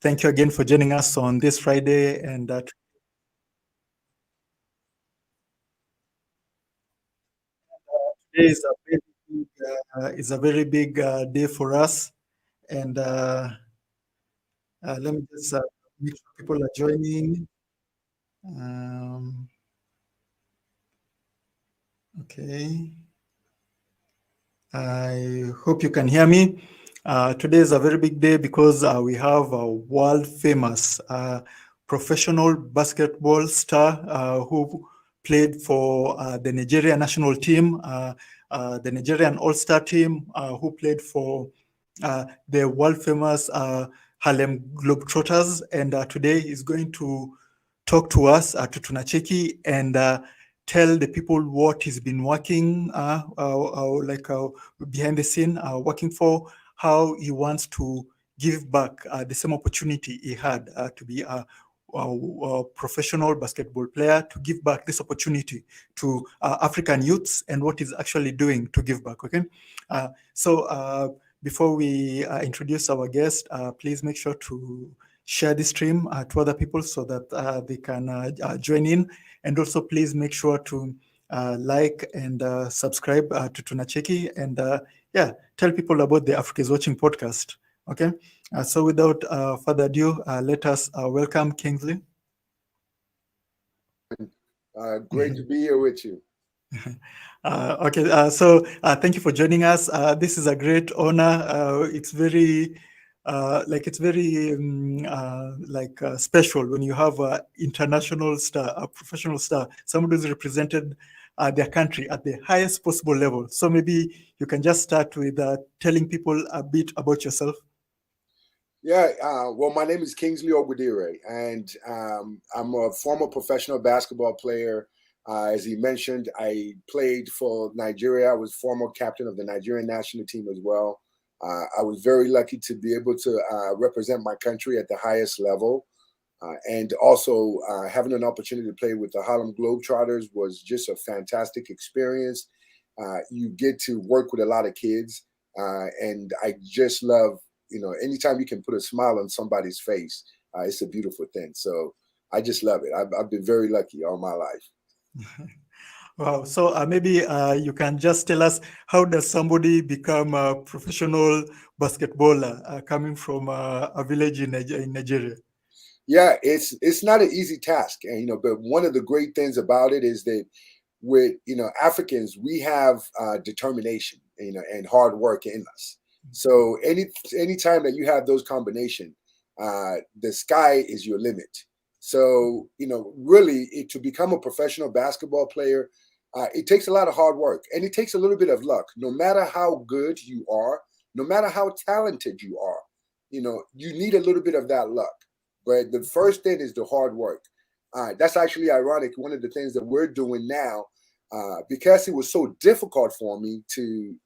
Thank you again for joining us on this Friday. And today is a very big day for us. And let me just make sure people are joining. Okay. I hope you can hear me. Today is a very big day because we have a world famous professional basketball star who played for the Nigeria national team, the Nigerian all-star team, who played for the world famous Harlem Globetrotters. And today is going to talk to us, to Tunacheki, and tell the people what he's been working behind the scene, working for, how he wants to give back the same opportunity he had to be a professional basketball player, to give back this opportunity to African youths, and what he's actually doing to give back. Okay, so before we introduce our guest, please make sure to share the stream to other people so that they can join in. And also, please make sure to like and subscribe to Tunacheki, and tell people about the Africa is Watching podcast. Okay, so without further ado, let us welcome Kingsley. Great to be here with you. Okay, so thank you for joining us. This is a great honor. It's very special when you have an international star, a professional star, somebody who's represented their country at the highest possible level. So maybe you can just start with telling people a bit about yourself. Yeah, well, my name is Kingsley Ogwudire, and I'm a former professional basketball player. As he mentioned, I played for Nigeria. I was former captain of the Nigerian national team as well. I was very lucky to be able to represent my country at the highest level. And also having an opportunity to play with the Harlem Globetrotters was just a fantastic experience. You get to work with a lot of kids, and I just love, anytime you can put a smile on somebody's face, it's a beautiful thing. So I just love it. I've been very lucky all my life. Wow. So maybe you can just tell us, how does somebody become a professional basketballer coming from a village in Nigeria? Yeah, it's not an easy task, and but one of the great things about it is that with Africans, we have determination, and hard work in us. So any time that you have those combination, the sky is your limit. So really, to become a professional basketball player, it takes a lot of hard work, and it takes a little bit of luck. No matter how good you are, no matter how talented you are, you need a little bit of that luck. But the first thing is the hard work. That's actually ironic. One of the things that we're doing now, because it was so difficult for me to,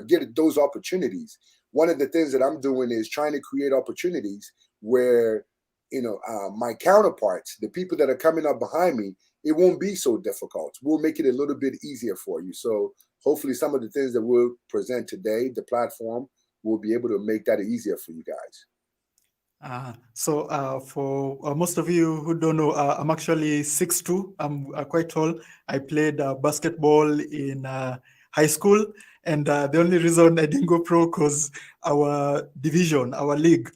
get those opportunities. One of the things that I'm doing is trying to create opportunities where, my counterparts, the people that are coming up behind me, it won't be so difficult. We'll make it a little bit easier for you. So hopefully some of the things that we'll present today, the platform, will be able to make that easier for you guys. So for most of you who don't know, I'm actually 6'2". I'm quite tall. I played basketball in high school, and the only reason I didn't go pro because our division, our league,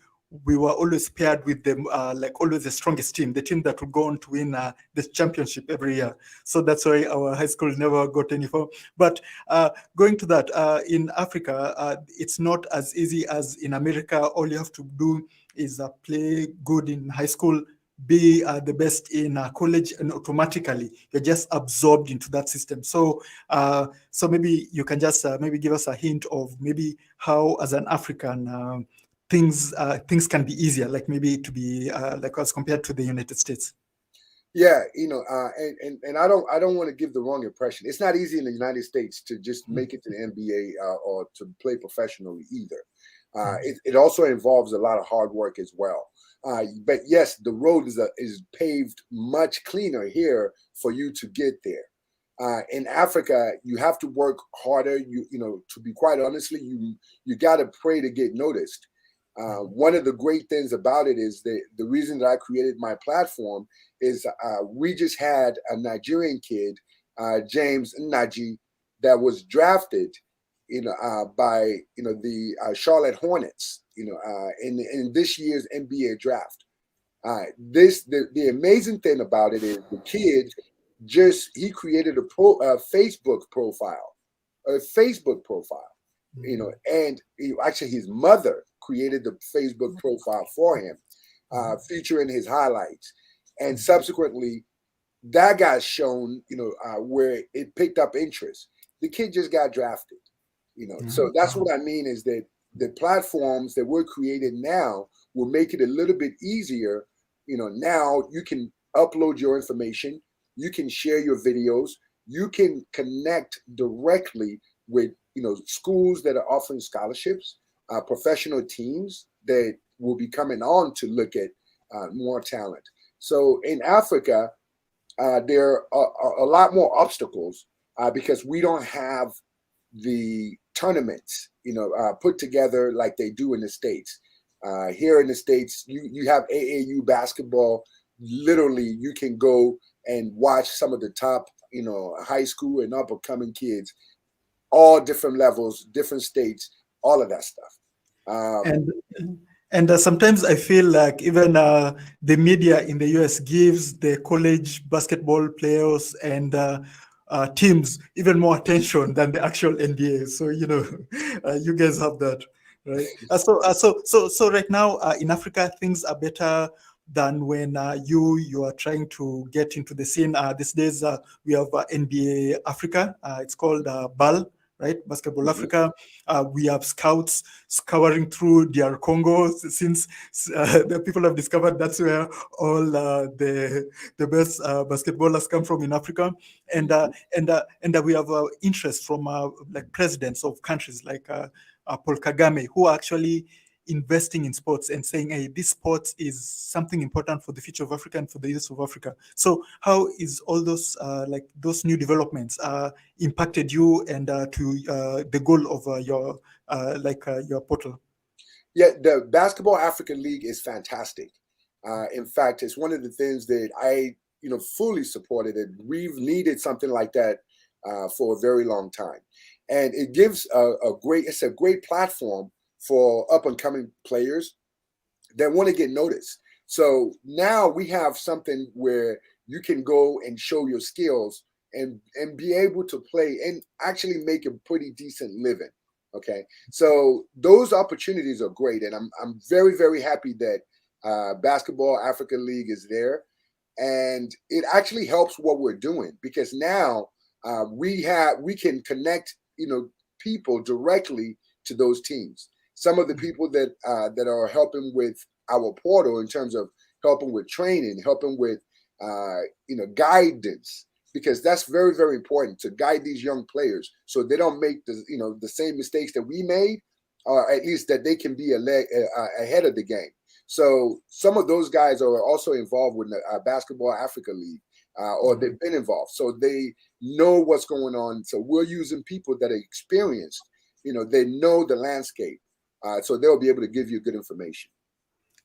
we were always paired with them, like always the strongest team, the team that would go on to win the championship every year. So that's why our high school never got any form. But going to that, in Africa, it's not as easy as in America. All you have to do is play good in high school, be the best in college, and automatically you're just absorbed into that system. So so maybe you can just maybe give us a hint of maybe how, as an African, things can be easier, like maybe to be like as compared to the United States. Yeah, and I don't want to give the wrong impression. It's not easy in the United States to just make it to the NBA or to play professionally either. It also involves a lot of hard work as well. But yes, the road is paved much cleaner here for you to get there. In Africa, you have to work harder. To be quite honestly, you got to pray to get noticed. One of the great things about it is that the reason that I created my platform is we just had a Nigerian kid, James Naji, that was drafted, by the Charlotte Hornets, in this year's NBA draft. The amazing thing about it is the kid he created a Facebook profile, and actually his mother created the Facebook profile for him, featuring his highlights, and subsequently that got shown, where it picked up interest. The kid just got drafted, so that's what I mean is that the platforms that we're creating now will make it a little bit easier. Now you can upload your information, you can share your videos, you can connect directly with schools that are offering scholarships, professional teams that will be coming on to look at more talent. So in Africa, there are a lot more obstacles because we don't have the tournaments, put together like they do in the States. Here in the States, you have AAU basketball. Literally, you can go and watch some of the top, high school and up and coming kids, all different levels, different states, all of that stuff. And sometimes I feel like even the media in the US gives the college basketball players and teams even more attention than the actual NBA. So you guys have that, right? So right now in Africa things are better than when you are trying to get into the scene. These days we have NBA Africa. It's called BAL, right? Basketball Africa. We have scouts scouring through DR Congo since the people have discovered that's where all the best basketballers come from in Africa, and we have interest from like presidents of countries like Paul Kagame, who are actually investing in sports and saying, hey, this sport is something important for the future of Africa and for the youth of Africa. So how is all those like those new developments impacted you and to the goal of your portal? Yeah, the Basketball African League is fantastic. In fact, it's one of the things that I fully supported, and we've needed something like that for a very long time. And it gives it's a great platform for up and coming players that want to get noticed. So now we have something where you can go and show your skills and be able to play and actually make a pretty decent living. Okay, so those opportunities are great, and I'm very, very happy that Basketball Africa League is there, and it actually helps what we're doing because now we can connect people directly to those teams. Some of the people that are helping with our portal in terms of helping with training, helping with guidance, because that's very, very important to guide these young players so they don't make the same mistakes that we made, or at least that they can be ahead of the game. So some of those guys are also involved with the Basketball Africa League, or they've been involved, so they know what's going on. So we're using people that are experienced, they know the landscape, so they'll be able to give you good information.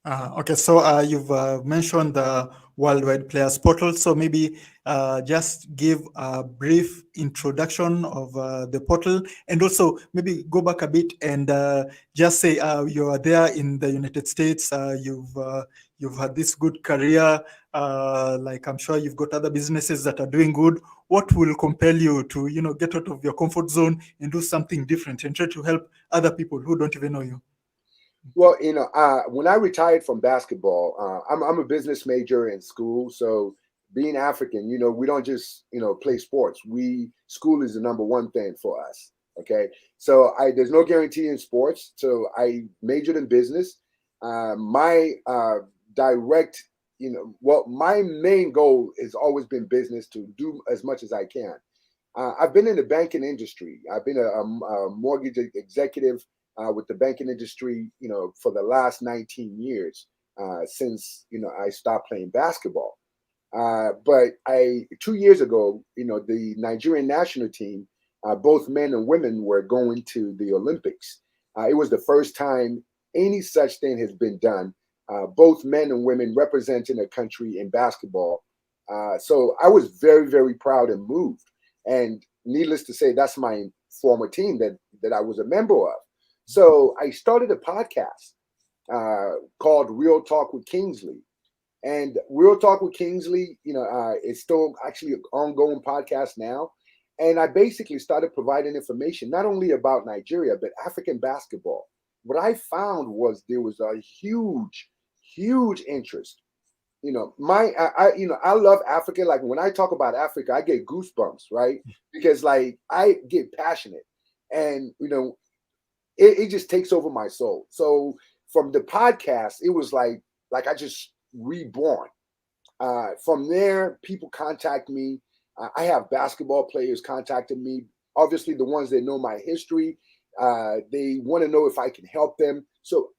Okay, so you've mentioned the Worldwide Players Portal. So maybe just give a brief introduction of the portal, and also maybe go back a bit and just say you are there in the United States. You've had this good career. Like I'm sure you've got other businesses that are doing good. What will compel you to get out of your comfort zone and do something different and try to help other people who don't even know you? Well, when I retired from basketball, I'm a business major in school. So being African, we don't just, play sports. School is the number one thing for us. Okay. So there's no guarantee in sports. So I majored in business. My direct, my main goal has always been business, to do as much as I can. I've been in the banking industry. I've been a mortgage executive with the banking industry, for the last 19 years, since, I stopped playing basketball. But 2 years ago, the Nigerian national team, both men and women, were going to the Olympics. It was the first time any such thing has been done, both men and women representing a country in basketball. So I was very, very proud and moved. And needless to say, that's my former team that I was a member of. So I started a podcast called Real Talk with Kingsley. And Real Talk with Kingsley, it's still actually an ongoing podcast now. And I basically started providing information not only about Nigeria, but African basketball. What I found was there was a huge, huge interest. I love Africa. Like when I talk about Africa, I get goosebumps, right? Because like I get passionate, and it just takes over my soul. So from the podcast, it was like I just reborn. From there, people contact me. I have basketball players contacting me. Obviously, the ones that know my history, they want to know if I can help them. So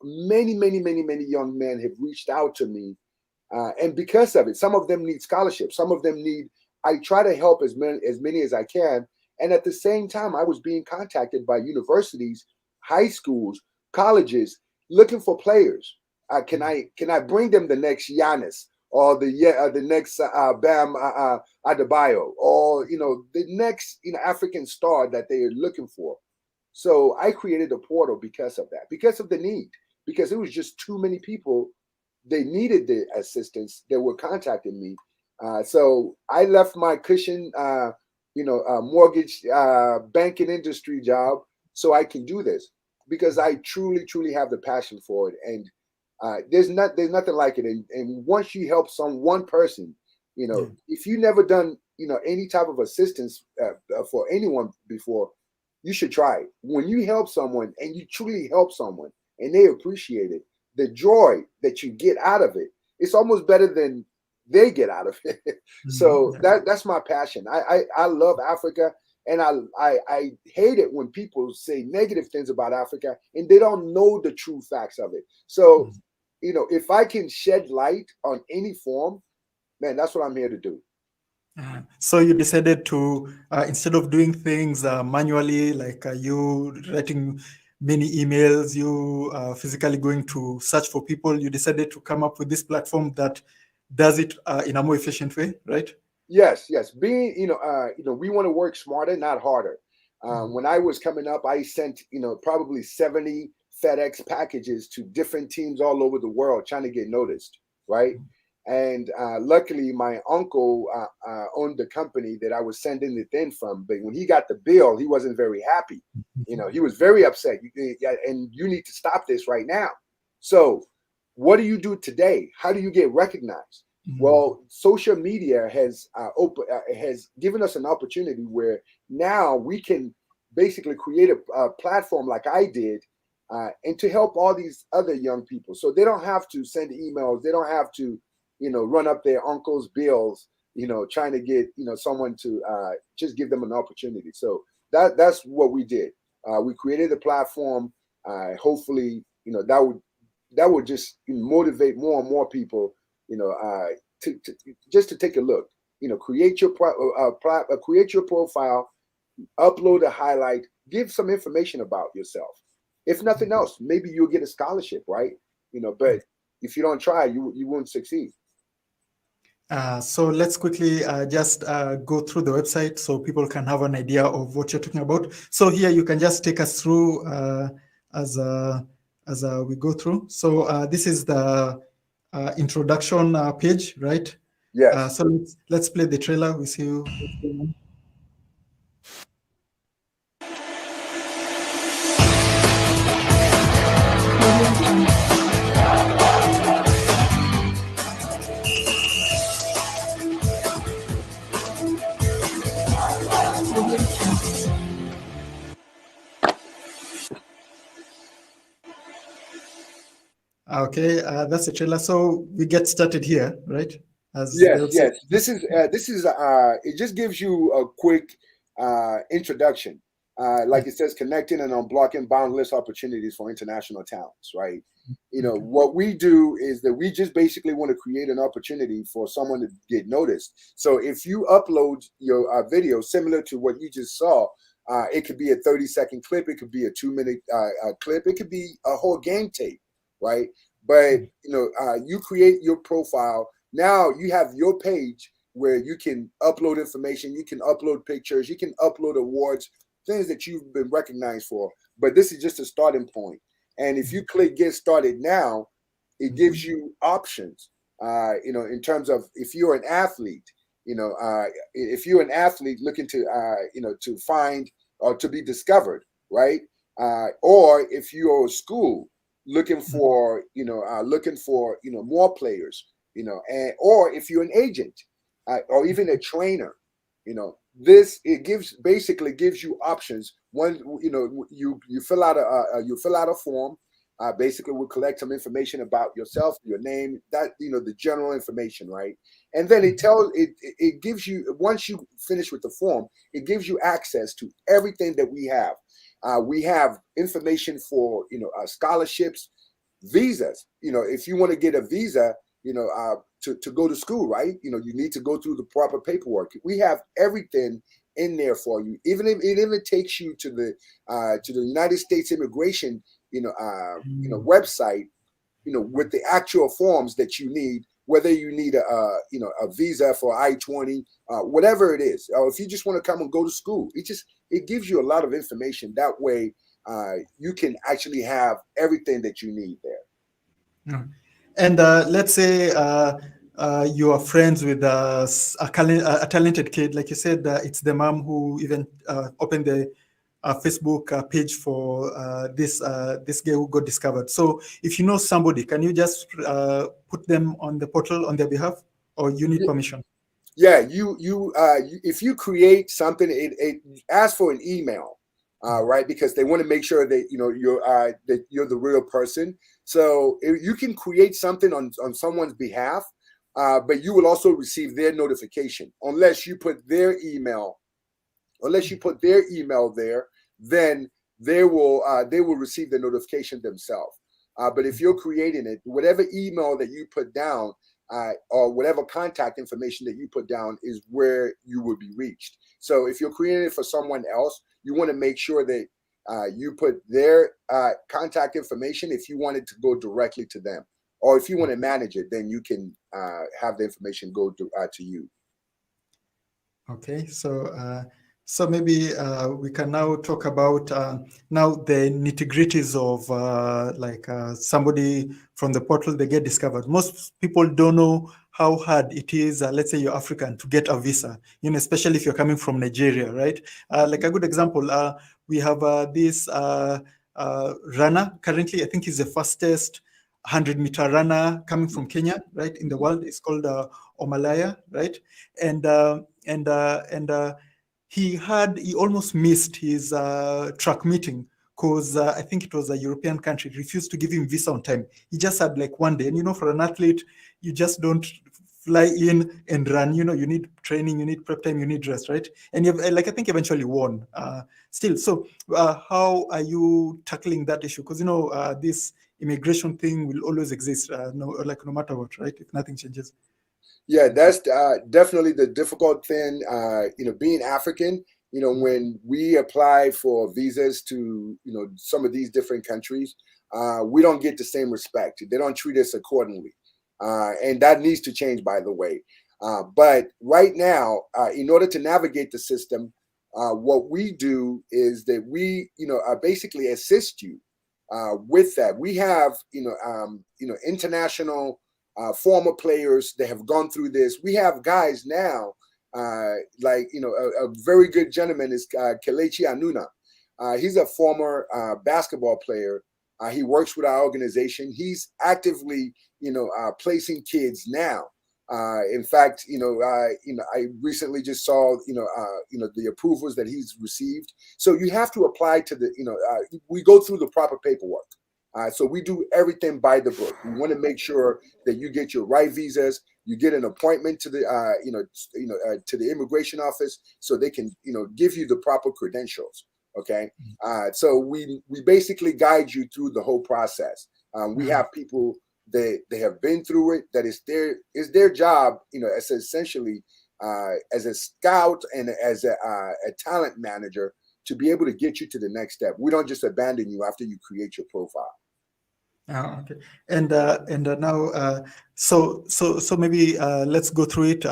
many, many, many, many young men have reached out to me, and because of it, some of them need scholarships. Some of them need. I try to help as many as I can. And at the same time, I was being contacted by universities, high schools, colleges, looking for players. Can I bring them the next Giannis or the next Bam Adebayo, or the next African star that they are looking for? So I created a portal because of that, because of the need, because it was just too many people. They needed the assistance that were contacting me. So I left my cushion, mortgage banking industry job so I can do this, because I truly, truly have the passion for it. And there's nothing like it. And once you help one person, if you never done, any type of assistance for anyone before, you should try it. When you help someone and you truly help someone and they appreciate it, the joy that you get out of it, it's almost better than they get out of it. So that's my passion. I love Africa, and I hate it when people say negative things about Africa and they don't know the true facts of it. So, if I can shed light on any form, man, that's what I'm here to do. So you decided to, instead of doing things manually, like you writing many emails, you physically going to search for people, you decided to come up with this platform that does it in a more efficient way, right? Yes. Being, we want to work smarter, not harder. When I was coming up, I sent, probably 70 FedEx packages to different teams all over the world trying to get noticed, right? And luckily, my uncle owned the company that I was sending the thing from. But when he got the bill, he wasn't very happy. He was very upset. And you need to stop this right now. So what do you do today? How do you get recognized? Well, social media has given us an opportunity where now we can basically create a platform like I did, and to help all these other young people. So they don't have to send emails. They don't have to run up their uncle's bills, trying to get, someone to just give them an opportunity. So that's what we did. We created a platform. Hopefully, that would just motivate more and more people, to take a look. Create your profile, upload a highlight, give some information about yourself. If nothing else, maybe you'll get a scholarship, right? But if you don't try, you won't succeed. So let's quickly just go through the website so people can have an idea of what you're talking about. So here you can just take us through as we go through. So this is the introduction page, right? Yes. So let's play the trailer. We see you. Okay, that's the trailer. So we get started here, right? Yes. This is it just gives you a quick introduction. Like it says, connecting and unblocking boundless opportunities for international talents, right? What we do is that we just basically want to create an opportunity for someone to get noticed. So if you upload your video similar to what you just saw, It could be a 30-second clip. It could be a 2-minute clip. It could be a whole game tape, right? But you create your profile. Now you have your page where you can upload information. You can upload pictures. You can upload awards, things that you've been recognized for. But this is just a starting point. And if you click Get Started Now, it gives you options. In terms of if you're an athlete, if you're an athlete looking to, to find or to be discovered, right? Or if you're a school looking for, more players, or if you're an agent, or even a trainer, basically gives you options. One, you fill out a form. Basically, we'll collect some information about yourself, your name, that the general information, right? And then it gives you, once you finish with the form, it gives you access to everything that we have. We have information for scholarships, visas. If you want to get a visa, to go to school, right? You need to go through the proper paperwork. We have everything in there for you. Even if it even takes you to the United States immigration, website, with the actual forms that you need, whether you need a visa for I-20, whatever it is, or if you just want to come and go to school, it gives you a lot of information. That way, you can actually have everything that you need there. And let's say you are friends with a talented kid, like you said, it's the mom who even opened the Facebook page for this guy who got discovered. So if you know somebody, can you just put them on the portal on their behalf, or you need permission? Yeah, if you create something, it asks for an email, right? Because they want to make sure that you're the real person. So you can create something on someone's behalf, but you will also receive their notification unless you put their email. There, then they will receive the notification themselves. But if you're creating it, whatever email that you put down, or whatever contact information that you put down is where you will be reached. So if you're creating it for someone else, you want to make sure that you put their contact information if you want it to go directly to them. Or if you want to manage it, then you can have the information go to you. Okay, so maybe we can now talk about now the nitty-gritties of somebody from the portal, they get discovered. Most people don't know how hard it is, let's say you're African, to get a visa, especially if you're coming from Nigeria, right? Like a good example, we have this runner currently, I think he's the fastest 100-meter runner coming from Kenya, right, in the world. It's called Omalaya, right? And he almost missed his track meeting because I think it was a European country refused to give him visa on time. He just had like one day, and for an athlete, you just don't fly in and run. You need training, you need prep time, you need rest, right? And I think eventually won still. So how are you tackling that issue? Because this immigration thing will always exist, no matter what, right? If nothing changes. Yeah, that's definitely the difficult thing. Being African, when we apply for visas to, some of these different countries, we don't get the same respect. They don't treat us accordingly. And that needs to change, by the way. But right now, in order to navigate the system, what we do is that we, basically assist you with that. We have, international former players that have gone through this. We have guys now, a very good gentleman is Kelechi Anuna. He's a former basketball player. He works with our organization. He's actively, placing kids now. In fact, I recently just saw, the approvals that he's received. So you have to apply to the, we go through the proper paperwork. So we do everything by the book. We want to make sure that you get your right visas. You get an appointment to the, to the immigration office, so they can, give you the proper credentials. Okay. So we basically guide you through the whole process. We have people that they have been through it. That is their job, as essentially as a scout and as a talent manager. to be able to get you to the next step. We don't just abandon you after you create your profile. Okay. And now, so maybe let's go through it.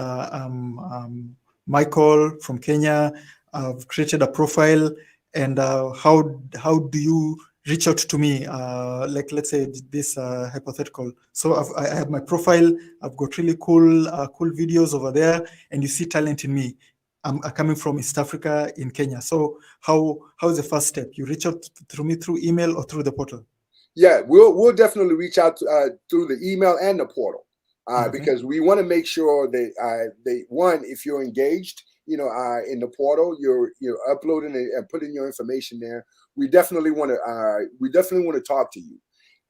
Michael from Kenya, I've created a profile, and how do you reach out to me? Like, let's say this hypothetical. So I have my profile. I've got really cool videos over there, and you see talent in me. I'm coming from East Africa in Kenya. So how's the first step? You reach out through me through email or through the portal? Yeah, we'll definitely reach out through the email and the portal because we want to make sure that one, if you're engaged, in the portal, you're uploading and putting your information there. We definitely want to talk to you.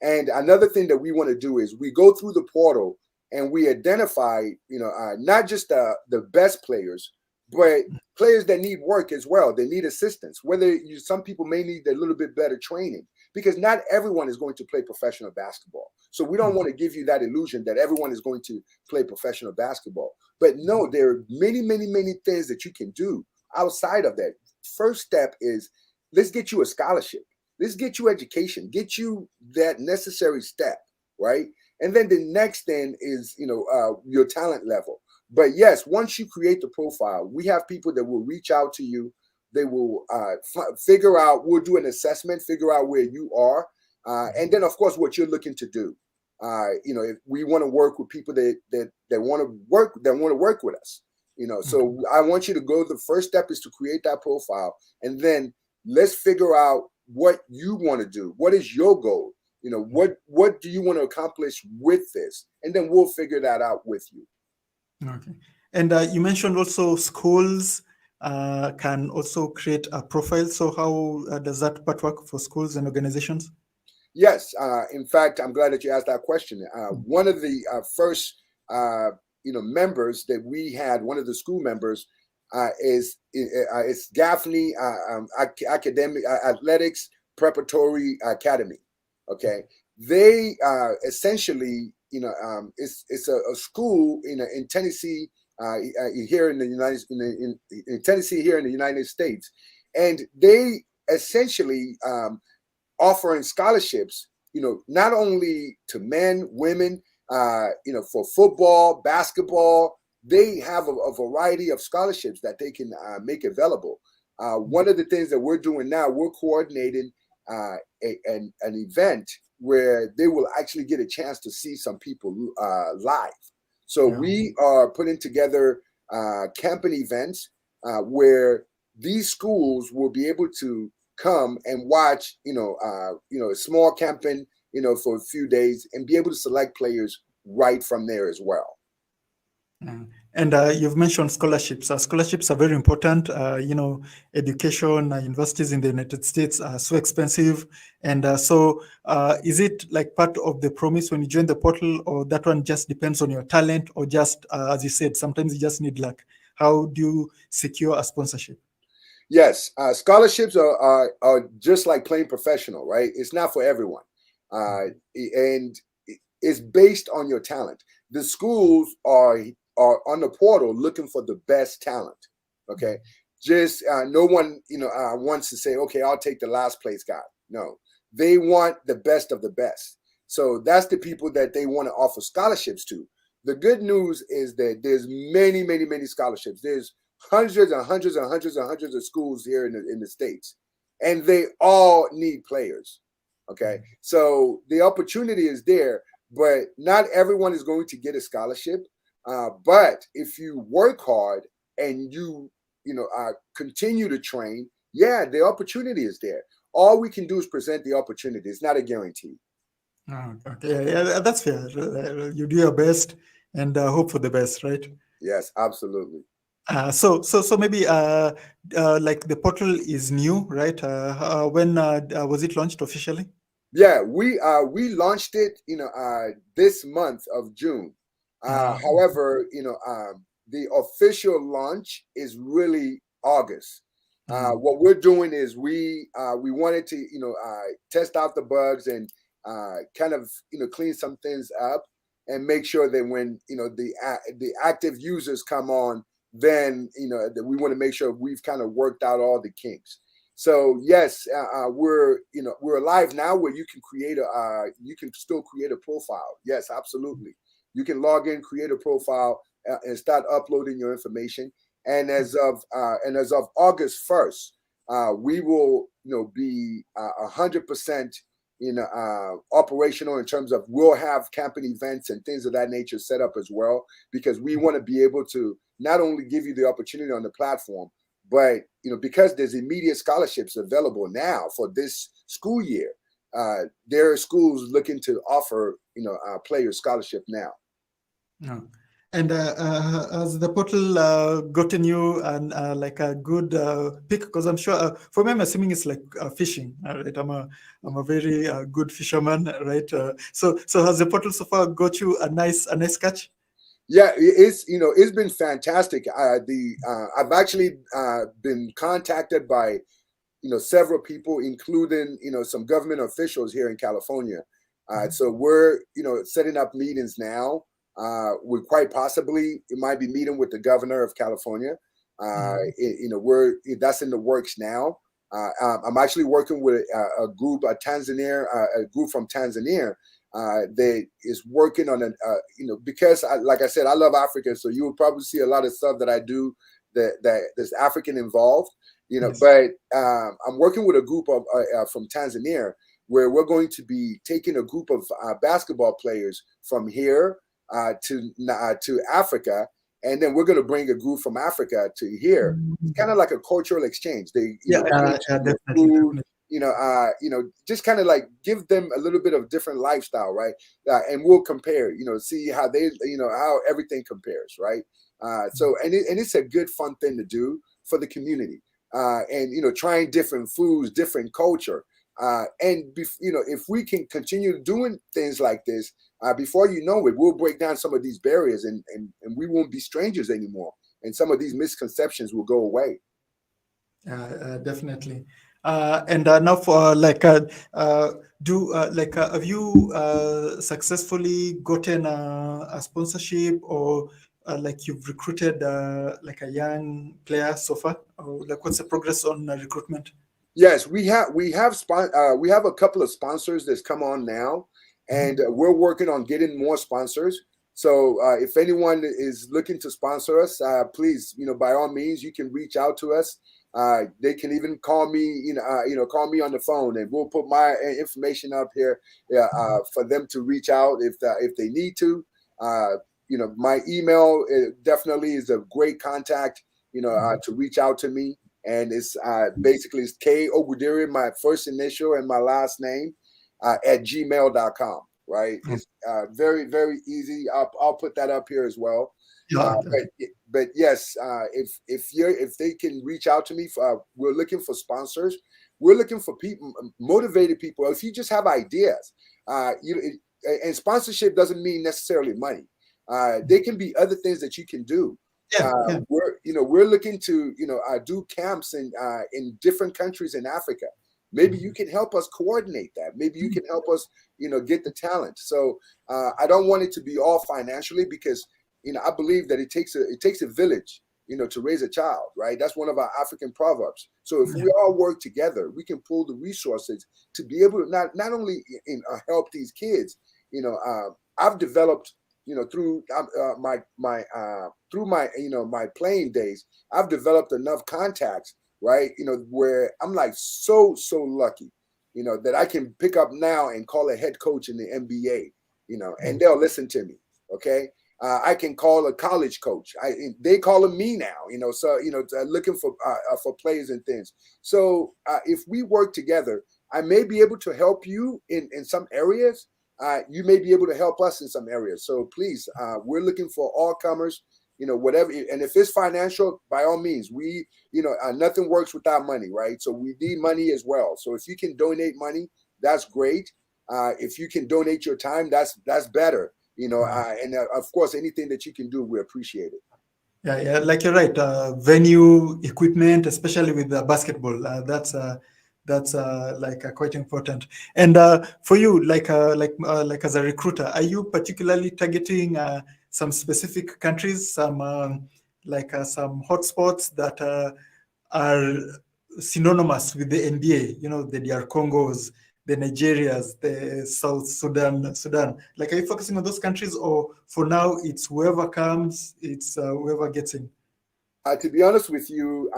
And another thing that we want to do is we go through the portal and we identify, not just the best players, but players that need work as well. They need assistance. Some people may need a little bit better training, because not everyone is going to play professional basketball. So we don't want to give you that illusion that everyone is going to play professional basketball. But no, there are many, many, many things that you can do outside of that. First step is, let's get you a scholarship. Let's get you education, get you that necessary step, right? And then the next thing is, your talent level. But yes, once you create the profile, we have people that will reach out to you. They will figure out, we'll do an assessment, figure out where you are. And then, of course, what you're looking to do. If we want to work with people that want to work with us, so I want you to go, the first step is to create that profile. And then let's figure out what you want to do. What is your goal? What do you want to accomplish with this? And then we'll figure that out with you. Okay. And you mentioned also schools can also create a profile. So how does that part work for schools and organizations? Yes. In fact, I'm glad that you asked that question. One of the first, members that we had, one of the school members, is Gaffney Academic Athletics Preparatory Academy. Okay, they essentially, it's a school in Tennessee, here in the in Tennessee here in the United States, and they essentially offering scholarships, not only to men, women, for football, basketball. They have a variety of scholarships that they can make available. One of the things that we're doing now, we're coordinating an event where they will actually get a chance to see some people live. So we are putting together camping events where these schools will be able to come and watch, a small camping, for a few days, and be able to select players right from there as well. And you've mentioned scholarships. Scholarships are very important. Education, universities in the United States are so expensive. And so is it like part of the promise when you join the portal, or that one just depends on your talent, or just, as you said, sometimes you just need luck? How do you secure a sponsorship? Yes, scholarships are just like playing professional, right? It's not for everyone. And it's based on your talent. The schools are on the portal looking for the best talent. Okay, just no one wants to say, okay, I'll take the last place guy. No, they want the best of the best. So that's the people that they want to offer scholarships to. The good news is that there's many, many, many scholarships. There's hundreds and hundreds and hundreds and hundreds of schools here in the States, and they all need players. Okay, so the opportunity is there, but not everyone is going to get a scholarship. But if you work hard and you continue to train, the opportunity is there. All we can do is present the opportunity. It's not a guarantee. Okay, yeah, that's fair. You do your best and hope for the best, right? Yes, absolutely. So maybe like the portal is new, right? When was it launched officially? Yeah, we launched it, this month of June. However, the official launch is really August. What we're doing is we wanted to, test out the bugs and kind of, clean some things up and make sure that when, the active users come on, then, that we want to make sure we've kind of worked out all the kinks. So yes, we're live now where you can you can still create a profile. Yes, absolutely. You can log in, create a profile, and start uploading your information. And as of August 1st, we will be 100% operational in terms of we'll have camping events and things of that nature set up as well, because we want to be able to not only give you the opportunity on the platform, but because there's immediate scholarships available now for this school year, there are schools looking to offer players scholarship now. No. And has the portal gotten you like a good pick? Because I'm sure for me, I'm assuming it's like fishing. Right? I'm a very good fisherman, right? So has the portal so far got you a nice catch? Yeah, it's been fantastic. I've actually been contacted by several people, including some government officials here in California. So we're setting up meetings now. We quite possibly might be meeting with the governor of California. That's in the works now. I'm actually working with a group, a group from Tanzania that is working on because like I said, I love Africa, so you will probably see a lot of stuff that I do that's African involved. Yes. But I'm working with a group of from Tanzania, where we're going to be taking a group of basketball players from here to Africa, and then we're going to bring a group from Africa to here. It's kind of like a cultural exchange. They Definitely. food, just kind of like give them a little bit of different lifestyle, right? And we'll compare, see how they, how everything compares, right? So it's a good fun thing to do for the community. And trying different foods, different culture, if we can continue doing things like this, before you know it, we'll break down some of these barriers, and we won't be strangers anymore, and some of these misconceptions will go away. Definitely. And now for have you successfully gotten a sponsorship, or like you've recruited like a young player so far, or like what's the progress on recruitment? Yes, we have a couple of sponsors that's come on now, and we're working on getting more sponsors. So if anyone is looking to sponsor us, please, by all means, you can reach out to us. They can even call me, call me on the phone, and we'll put my information up here for them to reach out if they need to. My email definitely is a great contact, to reach out to me. And it's basically it's K Ogwudire, my first initial and my last name, at gmail.com. Right? It's very, very easy. I'll put that up here as well. But yes, if they can reach out to me, we're looking for sponsors. We're looking for people, motivated people. If you just have ideas, and sponsorship doesn't mean necessarily money. There can be other things that you can do. We're looking to do camps in different countries in Africa. Maybe you can help us coordinate that. Maybe you can help us get the talent. So I don't want it to be all financially, because I believe that it takes a village to raise a child, right? That's one of our African proverbs. So if we all work together, we can pull the resources to be able to not only help these kids. I've developed through my playing days, I've developed enough contacts, right? Where I'm like so lucky, that I can pick up now and call a head coach in the NBA, and they'll listen to me. Okay. I can call a college coach. They call me now, so looking for players and things. So if we work together, I may be able to help you in some areas. You may be able to help us in some areas. So please, we're looking for all comers, whatever. And if it's financial, by all means, we, nothing works without money, right? So we need money as well. So if you can donate money, that's great. If you can donate your time, that's better, and of course, anything that you can do, we appreciate it. Yeah, like you're right. Venue, equipment, especially with the basketball, that's quite important. And for you, like as a recruiter, are you particularly targeting some specific countries, some hotspots that are synonymous with the NBA, the DR Congos, the Nigerias, the South Sudan. Like, are you focusing on those countries, or for now it's whoever comes, it's whoever gets in? To be honest with you,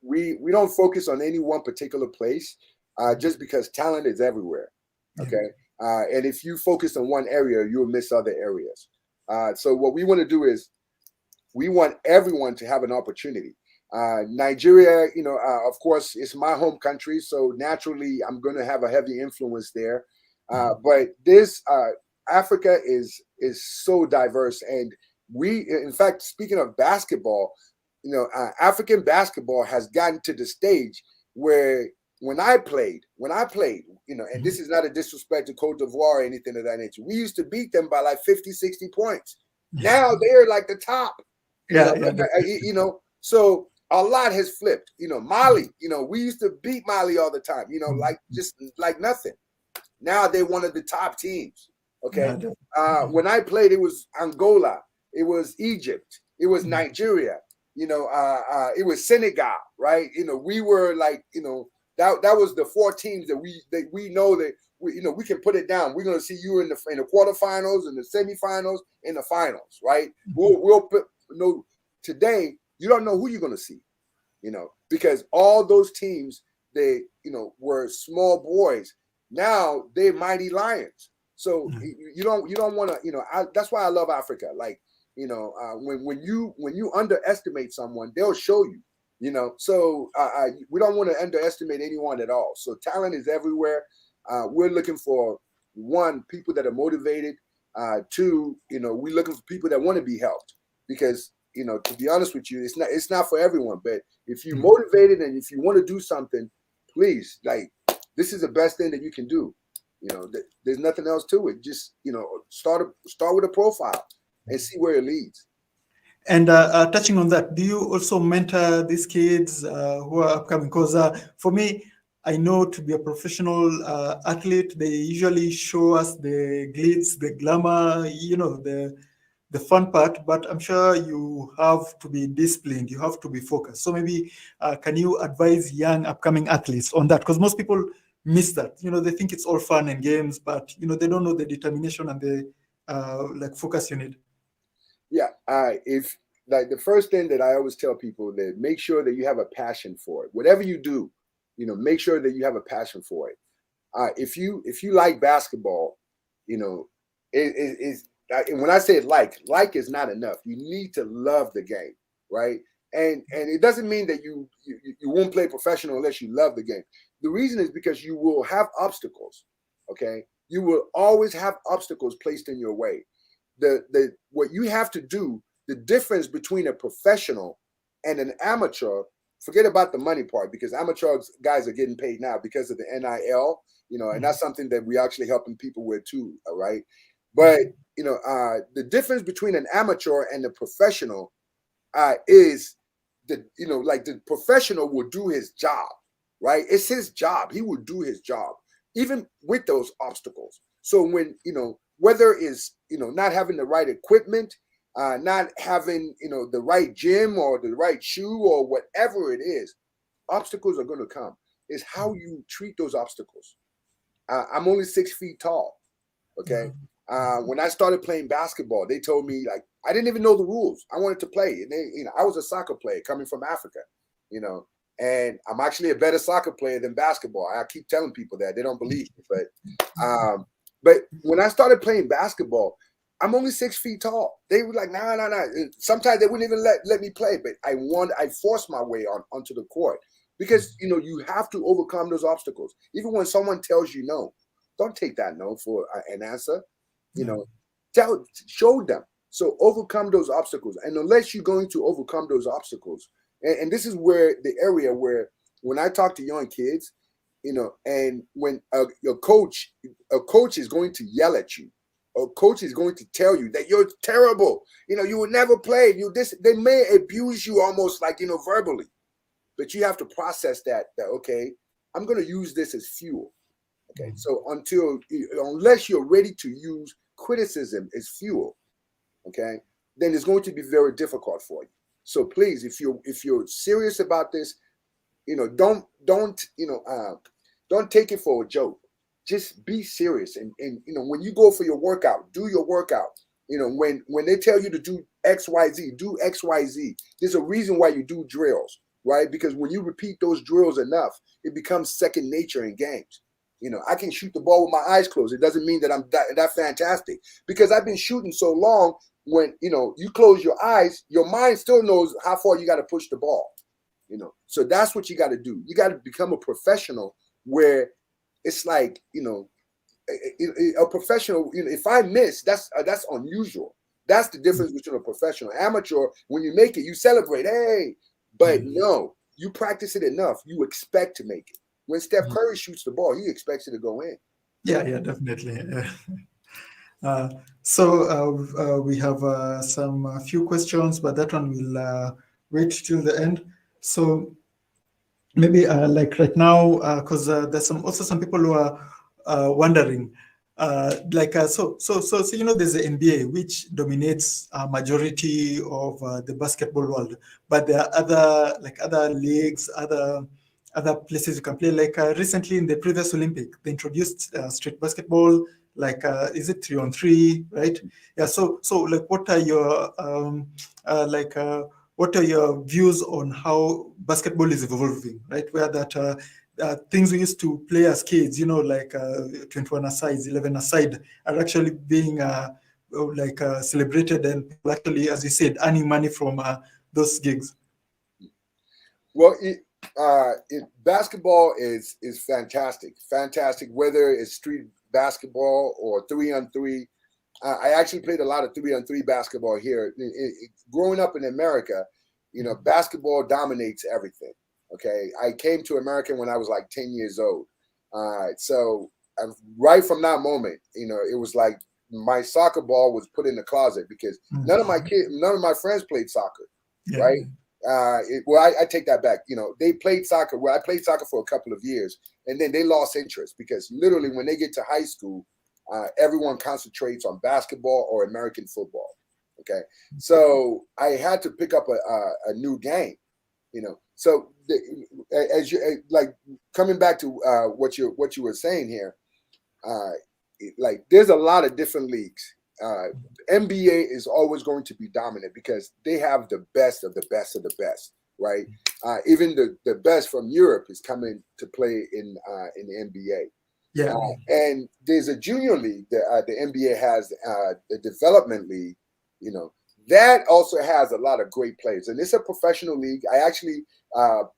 we don't focus on any one particular place, just because talent is everywhere. Okay, and if you focus on one area, you'll miss other areas. So what we want to do is we want everyone to have an opportunity. Nigeria, of course, it's my home country, so naturally I'm going to have a heavy influence there. But this Africa is so diverse, and in fact, speaking of basketball, African basketball has gotten to the stage where when I played, and this is not a disrespect to Cote d'Ivoire or anything of that nature, we used to beat them by like 50, 60 points. Now they're like the top. So a lot has flipped. Mali, we used to beat Mali all the time, like just like nothing. Now they're one of the top teams. Okay. When I played, it was Angola, it was Egypt, it was Nigeria, it was Senegal, right? We were like, that was the four teams that we know that we can put it down. We're going to see you in the quarterfinals, in the semifinals, in the finals, right? We'll put today. You don't know who you're going to see, because all those teams, they were small boys. Now they're mighty lions. So you don't want to, that's why I love Africa. Like, when you underestimate someone, they'll show you. So we don't want to underestimate anyone at all. So talent is everywhere. We're looking for, one, people that are motivated. Two, we're looking for people that want to be helped, because to be honest with you, it's not for everyone. But if you're motivated and if you want to do something, please, like, this is the best thing that you can do. There's nothing else to it. Just start with a profile and see where it leads. And touching on that, do you also mentor these kids who are upcoming? Because for me, I know to be a professional athlete, they usually show us the glitz, the glamour, the fun part, but I'm sure you have to be disciplined, you have to be focused. So maybe can you advise young upcoming athletes on that? Because most people miss that. They think it's all fun and games, but they don't know the determination and the focus you need. Yeah, if like the first thing that I always tell people, that make sure that you have a passion for it. Whatever you do, make sure that you have a passion for it. If you like basketball, and when I say like is not enough. You need to love the game, right? And it doesn't mean that you won't play professional unless you love the game. The reason is because you will have obstacles. Okay, you will always have obstacles placed in your way. What you have to do, the difference between a professional and an amateur, forget about the money part, because amateur guys are getting paid now because of the NIL, and that's something that we're actually helping people with too, right? But the difference between an amateur and a professional is like the professional will do his job, right? It's his job. He will do his job, even with those obstacles. So when, whether it's, not having the right equipment, not having, the right gym or the right shoe or whatever it is, obstacles are going to come. It's how you treat those obstacles. I'm only 6 feet tall. Okay. When I started playing basketball, they told me, like, I didn't even know the rules. I wanted to play. And they, I was a soccer player coming from Africa, and I'm actually a better soccer player than basketball. I keep telling people that. They don't believe me. But when I started playing basketball, I'm only 6 feet tall. They were like, nah. Sometimes they wouldn't even let me play, but I forced my way onto the court, because, you have to overcome those obstacles. Even when someone tells you no, don't take that no for an answer. Show them. So overcome those obstacles. And unless you're going to overcome those obstacles, and this is where the area where, when I talk to young kids, and when a coach is going to yell at you, a coach is going to tell you that you're terrible, you will never play, they may abuse you almost like, verbally, but you have to process that okay, I'm going to use this as fuel. Okay, so unless you're ready to use criticism as fuel, okay, then it's going to be very difficult for you. So please, if you're serious about this, don't take it for a joke. Just be serious. And when you go for your workout, do your workout. When they tell you to do XYZ, do XYZ. There's a reason why you do drills, right? Because when you repeat those drills enough, it becomes second nature in games. I can shoot the ball with my eyes closed. It doesn't mean that I'm that fantastic, because I've been shooting so long. When you close your eyes, your mind still knows how far you got to push the ball. So that's what you got to do. You got to become a professional, where it's like, a professional. If I miss, that's unusual. That's the difference between a professional and amateur. When you make it, you celebrate, hey. But no, you practice it enough, you expect to make it. When Steph Curry shoots the ball, he expects it to go in. Yeah, definitely. So we have some few questions, but that one will wait till the end. So maybe like right now, because there's also some people who are wondering, so there's the NBA, which dominates a majority of the basketball world, but there are other leagues, other places you can play. Like recently in the previous Olympic, they introduced street basketball. Like is it 3-on-3, right? Yeah. So like, what are your what are your views on how basketball is evolving, right? Where that things we used to play as kids, like 21 aside, 11 aside, are actually being celebrated, and people actually, as you said, earning money from those gigs. Well, basketball is fantastic, whether it's street basketball or 3-on-3. I actually played a lot of 3-on-3 basketball here. Growing up in America, basketball dominates everything. Okay, I came to America when I was like 10 years old. So right from that moment, it was like my soccer ball was put in the closet, because none of my friends played soccer, right? I take that back. They played soccer. Well, I played soccer for a couple of years, and then they lost interest, because literally when they get to high school, everyone concentrates on basketball or American football. Okay, so I had to pick up a new game. So as you like, coming back to what you were saying here, like, there's a lot of different leagues. NBA is always going to be dominant, because they have the best of the best of the best, right? Even the best from Europe is coming to play in the NBA. Yeah. And there's a junior league that the NBA has, the development league, that also has a lot of great players. And it's a professional league. I actually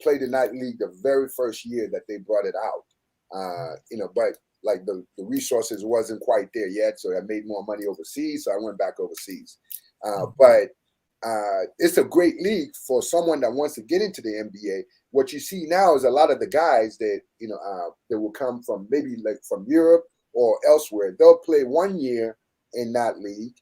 played in that league the very first year that they brought it out, but like the resources wasn't quite there yet. So I made more money overseas. So I went back overseas. But it's a great league for someone that wants to get into the NBA. What you see now is a lot of the guys that, that will come from maybe like from Europe or elsewhere. They'll play 1 year in that league,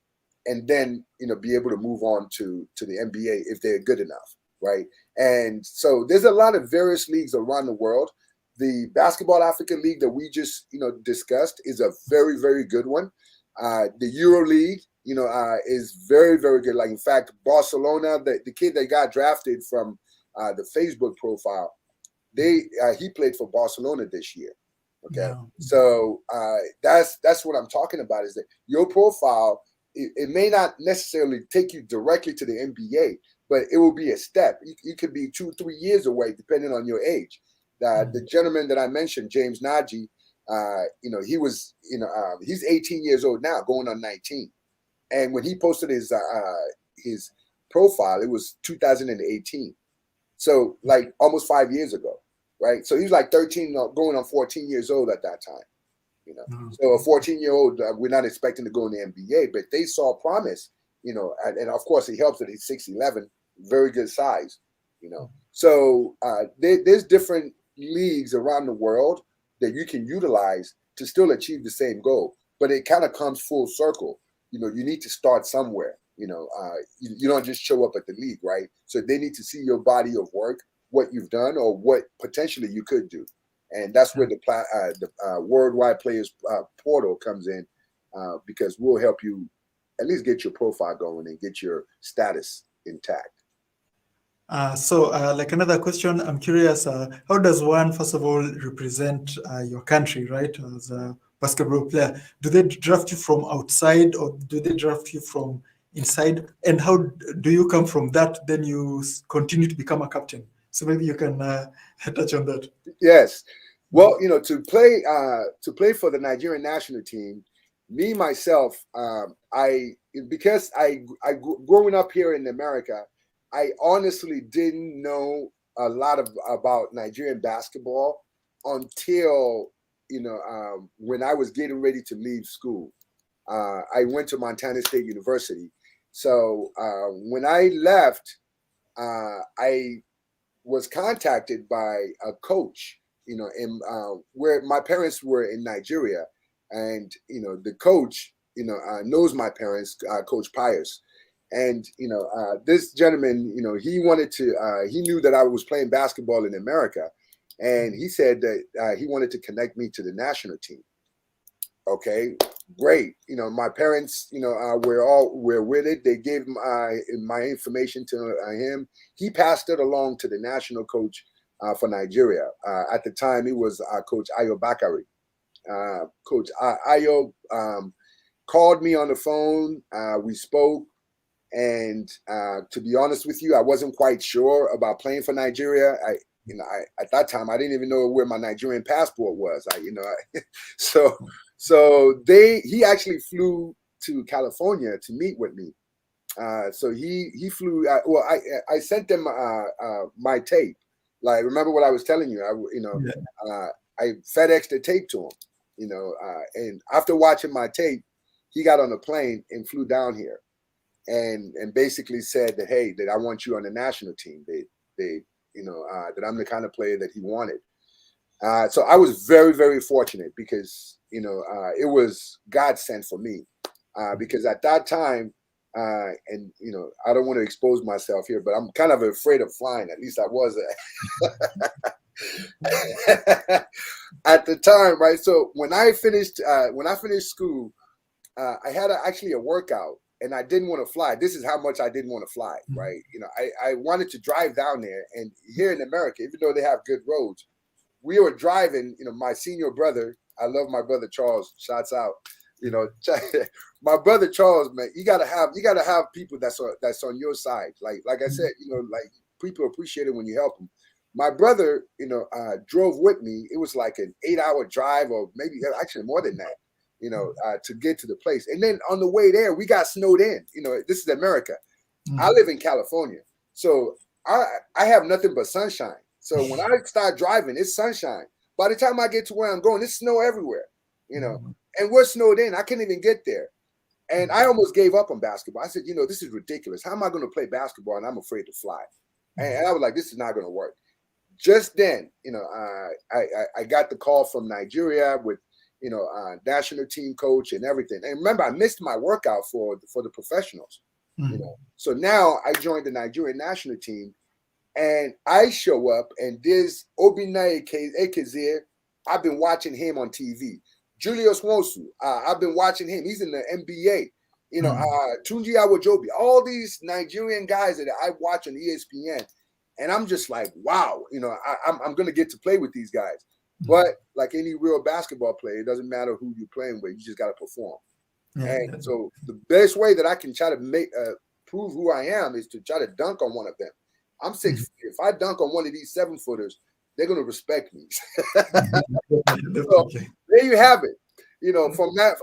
and then, be able to move on to the NBA if they're good enough, right? And so there's a lot of various leagues around the world. The Basketball Africa League that we just, discussed is a very, very good one. The Euro League, is very, very good. Like, in fact, Barcelona, the kid that got drafted from the Facebook profile, he played for Barcelona this year. Okay, yeah. So that's what I'm talking about, is that your profile, it may not necessarily take you directly to the NBA, but it will be a step. You could be 2-3 years away, depending on your age. The gentleman that I mentioned, James Naji, he was, he's 18 years old now, going on 19. And when he posted his profile, it was 2018. So like almost 5 years ago, right? So he was like 13, going on 14 years old at that time. So a 14-year-old, we're not expecting to go in the NBA, but they saw promise, and of course it helps that he's 6'11", very good size, So there's different leagues around the world that you can utilize to still achieve the same goal, but it kind of comes full circle. You need to start somewhere. You don't just show up at the league, right? So they need to see your body of work, what you've done, or what potentially you could do. And that's where the Worldwide Players Portal comes in, because we'll help you at least get your profile going and get your status intact. Like another question, I'm curious, how does one, first of all, represent your country, right, as a basketball player? Do they draft you from outside or do they draft you from inside? And how do you come from that? Then you continue to become a captain. So maybe you can touch on that. Yes. Well, to play for the Nigerian national team, me myself, I because growing up here in America, I honestly didn't know a lot about Nigerian basketball until when I was getting ready to leave school. I went to Montana State University, so when I left, I was contacted by a coach, in where my parents were in Nigeria, and the coach, knows my parents, Coach Pius, and this gentleman, he wanted to, he knew that I was playing basketball in America, and he said that he wanted to connect me to the national team. Okay, great. My parents, were with it. They gave my information to him. He passed it along to the national coach for Nigeria. At the time, he was Coach Ayo Bakari. Coach Ayo called me on the phone. We spoke, and to be honest with you, I wasn't quite sure about playing for Nigeria. At that time, I didn't even know where my Nigerian passport was. He actually flew to California to meet with me. So he flew. I sent them my tape. Like, remember what I was telling you? I FedExed the tape to him. And after watching my tape, he got on a plane and flew down here, and basically said that, hey, that I want you on the national team. That I'm the kind of player that he wanted. So I was very, very fortunate because, it was God sent for me. Because at that time, and, I don't want to expose myself here, but I'm kind of afraid of flying. At least I was at the time, right? So when I finished school, I had actually a workout. And I didn't want to fly. This is how much I didn't want to fly, right? I wanted to drive down there. And here in America, even though they have good roads, we were driving, my senior brother, I love my brother Charles, shouts out, my brother Charles, man, you gotta have people that's on your side. Like I said, like, people appreciate it when you help them. My brother, drove with me. It was like an 8-hour drive, or maybe actually more than that. To get to the place. And then on the way there, we got snowed in. This is America. I live in California. So I have nothing but sunshine. So when I start driving, it's sunshine. By the time I get to where I'm going, it's snow everywhere, and we're snowed in. I couldn't even get there. And I almost gave up on basketball. I said, this is ridiculous. How am I going to play basketball and I'm afraid to fly? And I was like, this is not going to work. Just then, I got the call from Nigeria with, national team coach and everything. And remember, I missed my workout for the professionals. So now I joined the Nigerian national team, and I show up, and there's Obinna Ekezir. I've been watching him on TV. Julius Nwosu, I've been watching him. He's in the NBA. Tunji Awojobi, all these Nigerian guys that I watch on ESPN, and I'm just like, wow, I'm going to get to play with these guys. But like any real basketball player, it doesn't matter who you're playing with. You just got to perform. And so the best way that I can try to prove who I am is to try to dunk on one of them. I'm 6 feet. If I dunk on one of these 7-footers, they're going to respect me. So there you have it. From that,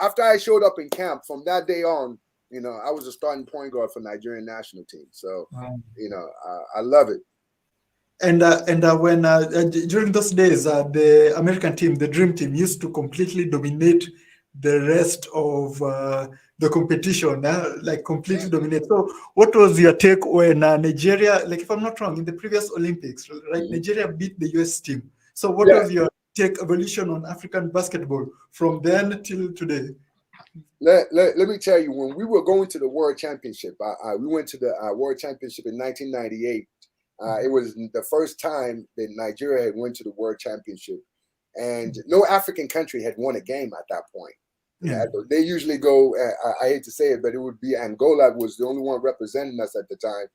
after I showed up in camp, from that day on, I was a starting point guard for Nigerian national team. So, I love it. And when during those days, the American team, the Dream Team, used to completely dominate the rest of the competition, like completely dominate. So, what was your take when Nigeria, like if I'm not wrong, in the previous Olympics, right? Nigeria beat the US team. So, what was your take evolution on African basketball from then till today? Let me tell you, when we were going to the World Championship, we went to the World Championship in 1998. It was the first time that Nigeria had went to the World Championship, and no African country had won a game at that point. They usually go, I hate to say it, but it would be Angola was the only one representing us at the time.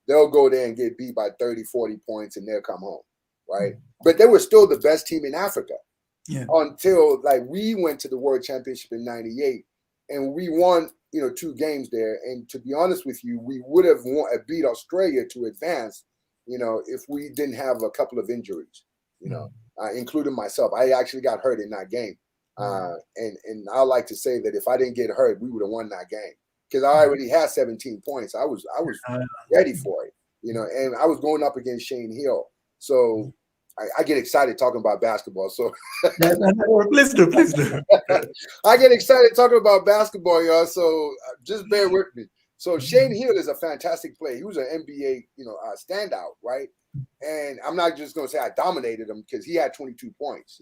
they'll go there and get beat by 30, 40 points and they'll come home, right? But they were still the best team in Africa until like we went to the World Championship in '98 and we won, 2 games there. And to be honest with you, we would have beat Australia to advance, if we didn't have a couple of injuries, including myself. I actually got hurt in that game. And I like to say that if I didn't get hurt, we would have won that game because I already had 17 points. I was ready for it, and I was going up against Shane Hill. So I get excited talking about basketball. So please do. I get excited talking about basketball, y'all. So just bear with me. So Shane Hill is a fantastic player. He was an NBA, standout, right? And I'm not just going to say I dominated him because he had 22 points,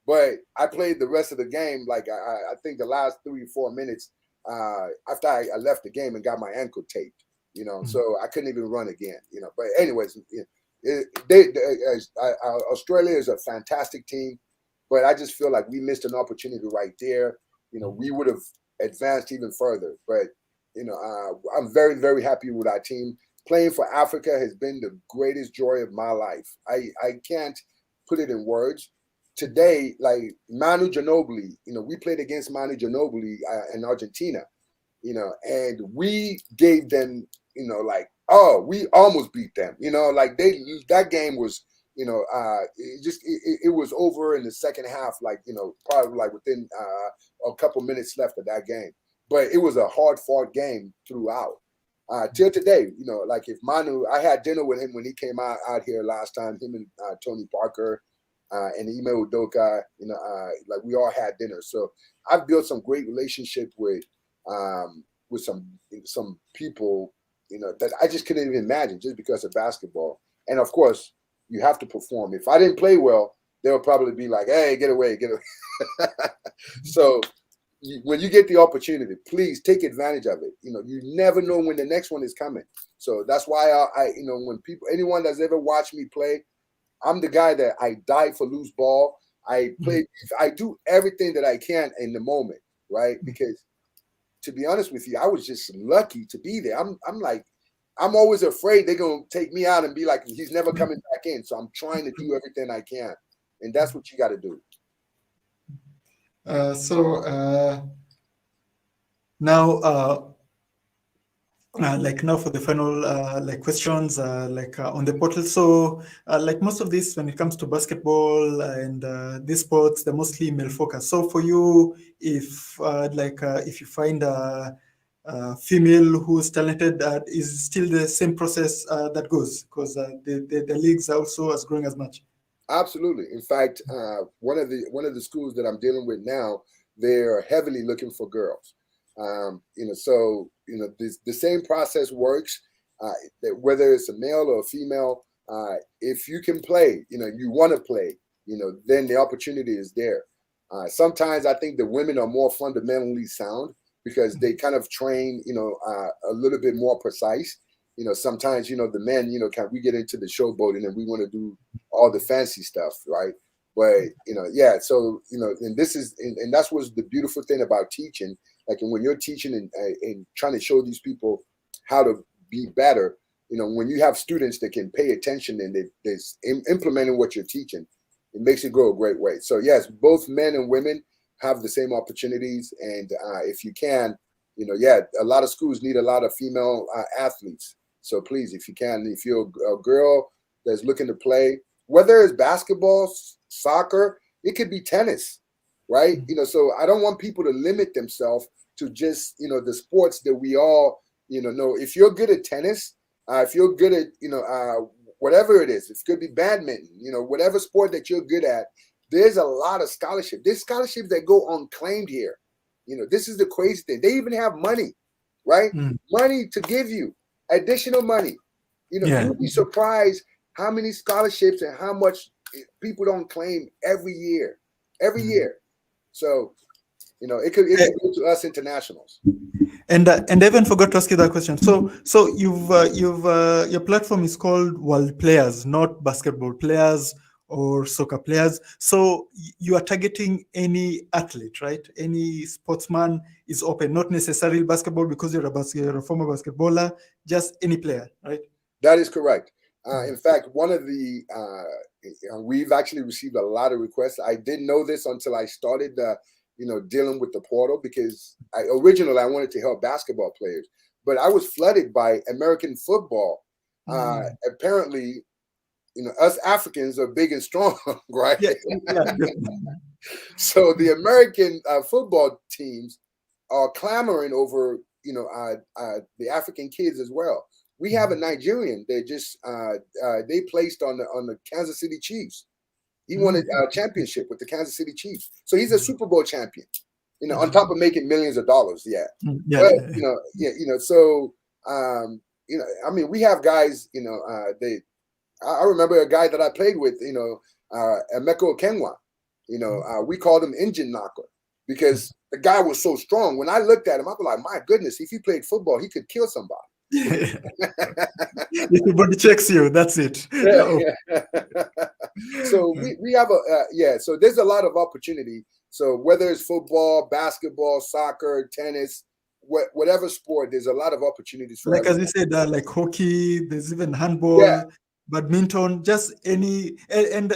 But I played the rest of the game. Like I think the last 3 or 4 minutes after I left the game and got my ankle taped, so I couldn't even run again, But anyways, Australia is a fantastic team, but I just feel like we missed an opportunity right there. We would have advanced even further. But I'm very, very happy with our team. Playing for Africa has been the greatest joy of my life. I can't put it in words. Today, like Manu Ginobili, we played against Manu Ginobili in Argentina, and we gave them, we almost beat them, like that game was, it was over in the second half, probably like within a couple minutes left of that game. But it was a hard fought game throughout. Till today, like if Manu, I had dinner with him when he came out here last time, him and Tony Parker, and Ime Udoka, like we all had dinner. So I've built some great relationship with some people, that I just couldn't even imagine just because of basketball. And of course, you have to perform. If I didn't play well, they'll probably be like, "Hey, get away." So when you get the opportunity, please take advantage of it. You never know when the next one is coming. So that's why I when anyone that's ever watched me play, I'm the guy that I die for loose ball. I do everything that I can in the moment, right? Because to be honest with you, I was just lucky to be there. I'm always afraid they're gonna take me out and be like, he's never coming back in. So I'm trying to do everything I can, and that's what you got to do. Now, now for the final questions on the portal. So most of this, when it comes to basketball and these sports, they're mostly male focused. So for you, if you find a female who's talented, is still the same process that goes, because the leagues are also as growing as much. Absolutely. In fact, one of the schools that I'm dealing with now, they're heavily looking for girls. So the same process works. That whether it's a male or a female, if you can play, you want to play, then the opportunity is there. Sometimes I think the women are more fundamentally sound because they kind of train, a little bit more precise. Sometimes, the men, we get into the showboating and we want to do all the fancy stuff, right? But, so, and and that's what's the beautiful thing about teaching. Like when you're teaching and trying to show these people how to be better, when you have students that can pay attention and they're implementing what you're teaching, it makes it go a great way. So yes, both men and women have the same opportunities. And if you can, a lot of schools need a lot of female athletes. So please, if you can, if you're a girl that's looking to play, whether it's basketball, soccer, it could be tennis, right? So I don't want people to limit themselves to just, the sports that we all, know. If you're good at tennis, if you're good at, whatever it is, it could be badminton, whatever sport that you're good at, there's a lot of scholarship. There's scholarships that go unclaimed here. This is the crazy thing. They even have money, right? Money to give you, additional money. You'll be surprised how many scholarships and how much people don't claim every year. So, it could go to us internationals. And I even forgot to ask you that question. So you've your platform is called World Players, not basketball players or soccer players. So you are targeting any athlete, right? Any sportsman is open, not necessarily basketball because you're a former basketballer, just any player, right? That is correct. In fact, one of the we've actually received a lot of requests. I didn't know this until I started, dealing with the portal, because originally I wanted to help basketball players, but I was flooded by American football. Apparently, us Africans are big and strong, right? Yeah, yeah, definitely. So the American football teams are clamoring over, the African kids as well. We have a Nigerian that just they placed on the Kansas City Chiefs. He won a championship with the Kansas City Chiefs, so he's a Super Bowl champion. On top of making millions of dollars. Yeah, Yeah, but yeah. so I mean, we have guys. I remember a guy that I played with. Emeka Okenwa. We called him Engine Knocker because the guy was so strong. When I looked at him, I was like, my goodness, if he played football, he could kill somebody. If the body checks you, that's it. So we have so there's a lot of opportunity. So whether it's football, basketball, soccer, tennis, whatever sport, there's a lot of opportunities for like everyone. as you said, like hockey, there's even handball. Yeah. Badminton, just any, and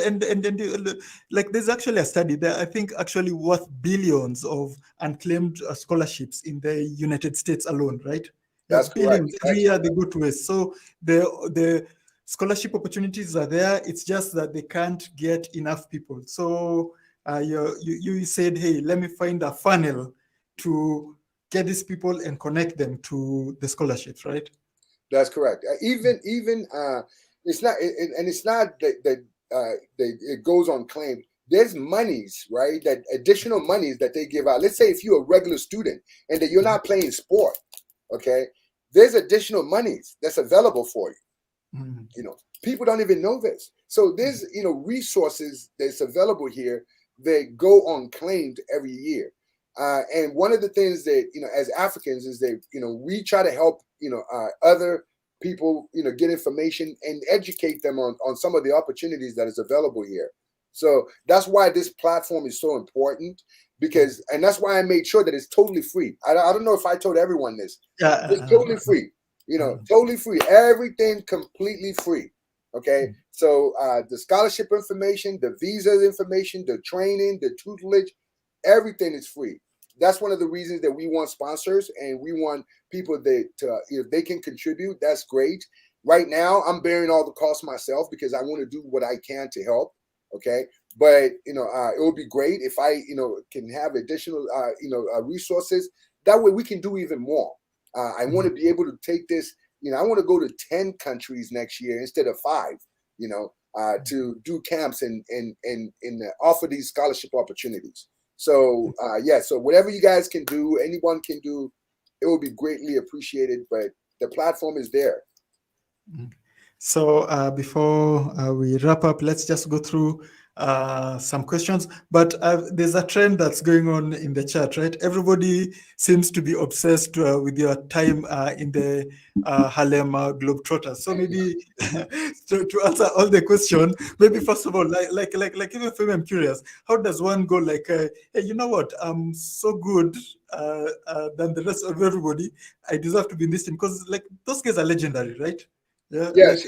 like there's actually a study there, I think actually worth billions of unclaimed scholarships in the United States alone, right? That's billions correct. every year they go to waste. So the scholarship opportunities are there. It's just that they can't get enough people. So you said, hey, let me find a funnel to get these people and connect them to the scholarships, right? That's correct. Even it's not, and it's not that it goes unclaimed. There's monies, right? That additional monies that they give out. Let's say if you're a regular student and that you're not playing sport, okay, there's additional monies that's available for you. People don't even know this. So there's resources that's available here that go unclaimed every year. And one of the things that as Africans is that we try to help other people get information and educate them on some of the opportunities that is available here. So that's why this platform is so important, and that's why I made sure that it's totally free. I don't know if I told everyone this. It's totally free. Totally free. Everything completely free. Okay. So the scholarship information, the visa information, the training, the tutelage, everything is free. That's one of the reasons that we want sponsors, and we want people that if they can contribute, that's great. Right now, I'm bearing all the costs myself because I want to do what I can to help. Okay, but it would be great if I can have additional resources. That way, we can do even more. I want to be able to take this. I want to go to 10 countries next year instead of 5. To do camps and offer these scholarship opportunities. So so whatever you guys can do, anyone can do, it will be greatly appreciated. But the platform is there. So before we wrap up, let's just go through some questions. But there's a trend that's going on in the chat, right? Everybody seems to be obsessed with your time in the Harlem Globetrotters. So maybe to answer all the questions, maybe first of all, like even for me, I'm curious, how does one go like, hey, you know what? I'm so good than the rest of everybody. I deserve to be in this team, because like those guys are legendary, right? Yeah, Yes.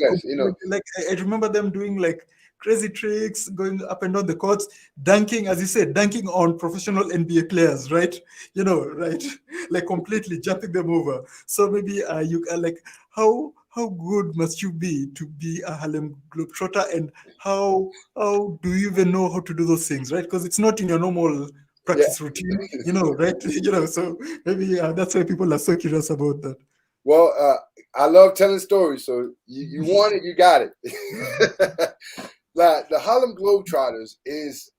like I remember them doing like crazy tricks, going up and down the courts, dunking, as you said, dunking on professional NBA players, right? Right? Like completely jumping them over. So maybe you are like, how good must you be to be a Harlem Globetrotter, and how do you even know how to do those things, right? Because it's not in your normal practice routine, right? So maybe that's why people are so curious about that. Well, I love telling stories, so you want it, you got it. The Harlem Globetrotters is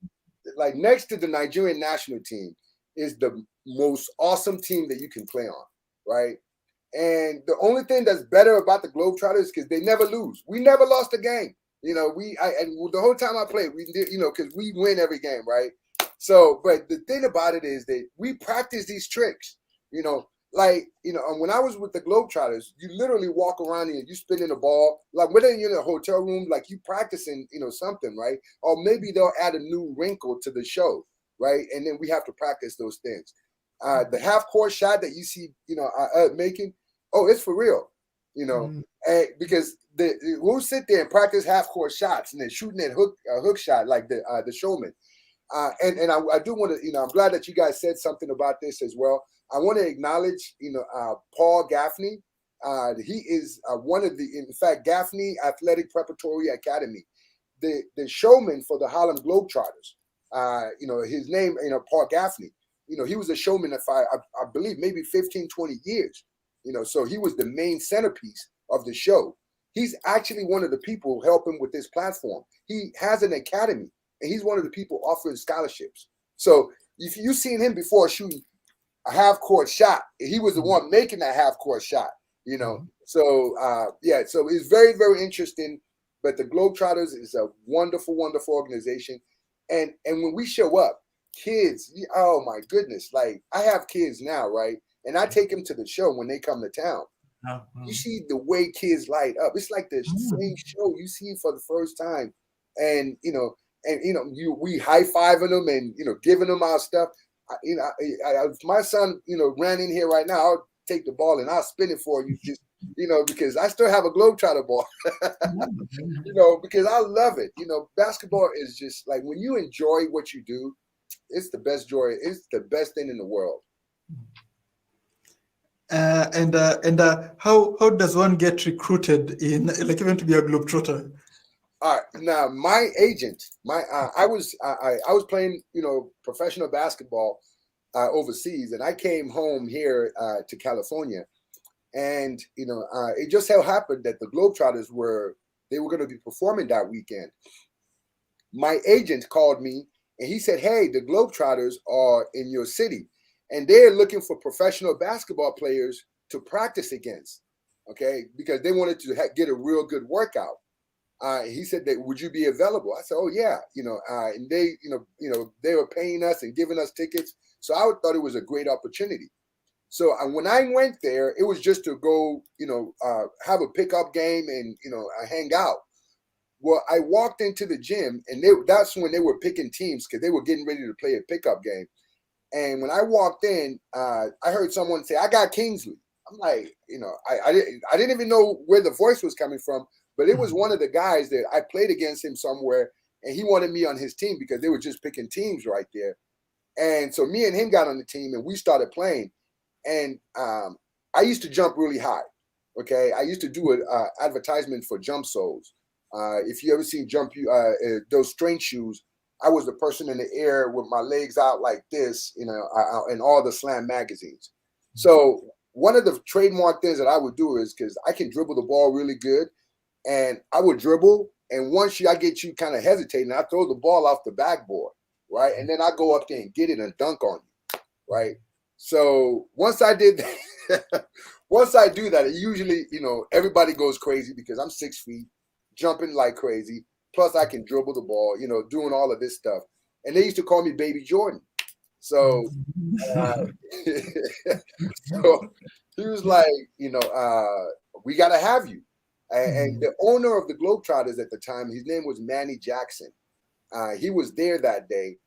like next to the Nigerian national team is the most awesome team that you can play on, right? And the only thing that's better about the Globetrotters is because they never lose. We never lost a game. And the whole time I played, we did, because we win every game, right? So, but the thing about it is that we practice these tricks, when I was with the Globetrotters, you literally walk around and you spinning the ball, like whether you're in a hotel room, like you practicing, something, right? Or maybe they'll add a new wrinkle to the show, right? And then we have to practice those things. The half court shot that you see, making, oh, it's for real. you know, and because we'll sit there and practice half court shots and then shooting that hook shot like the showman. And I do want to, I'm glad that you guys said something about this as well. I want to acknowledge, Paul Gaffney. He is one of in fact, Gaffney Athletic Preparatory Academy, the showman for the Harlem Globetrotters. His name, Paul Gaffney. He was a showman for I believe maybe 15, 20 years. So he was the main centerpiece of the show. He's actually one of the people helping with this platform. He has an academy. And he's one of the people offering scholarships. So if you've seen him before shooting a half-court shot, he was the one making that half-court shot, So, so it's very, very interesting. But the Globetrotters is a wonderful, wonderful organization. And when we show up, kids, oh, my goodness. Like, I have kids now, right? And I take them to the show when they come to town. You see the way kids light up. It's like the same show you see for the first time. And, we high-fiving them and, giving them our stuff. If my son, ran in here right now, I'll take the ball and I'll spin it for you just, because I still have a Globetrotter ball, because I love it. Basketball is just like when you enjoy what you do, it's the best joy. It's the best thing in the world. How does one get recruited in, like, even to be a Globetrotter? All right. Now, my agent, I was playing, professional basketball overseas, and I came home here to California, and it just so happened that the Globetrotters were going to be performing that weekend. My agent called me, and he said, "Hey, the Globetrotters are in your city, and they're looking for professional basketball players to practice against, okay, because they wanted to get a real good workout." He said that, "Would you be available?" I said, "Oh yeah," and they, they were paying us and giving us tickets, so I thought it was a great opportunity. So when I went there, it was just to go, have a pickup game and hang out. Well, I walked into the gym, and that's when they were picking teams because they were getting ready to play a pickup game. And when I walked in, I heard someone say, "I got Kingsley." I'm like, I didn't even know where the voice was coming from. But it was one of the guys that I played against him somewhere, and he wanted me on his team because they were just picking teams right there. And so me and him got on the team, and we started playing. And I used to jump really high, okay? I used to do an advertisement for jump soles. If you ever seen those strength shoes, I was the person in the air with my legs out like this, in all the Slam magazines. So one of the trademark things that I would do is because I can dribble the ball really good, and I would dribble, and once I get you kind of hesitating, I throw the ball off the backboard, right? And then I go up there and get it and dunk on you, right? So once I did that, once I do that, it usually, everybody goes crazy because I'm 6 feet, jumping like crazy. Plus I can dribble the ball, doing all of this stuff. And they used to call me Baby Jordan. So, so he was like, we got to have you. And the owner of the Globetrotters at the time, his name was Manny Jackson. He was there that day,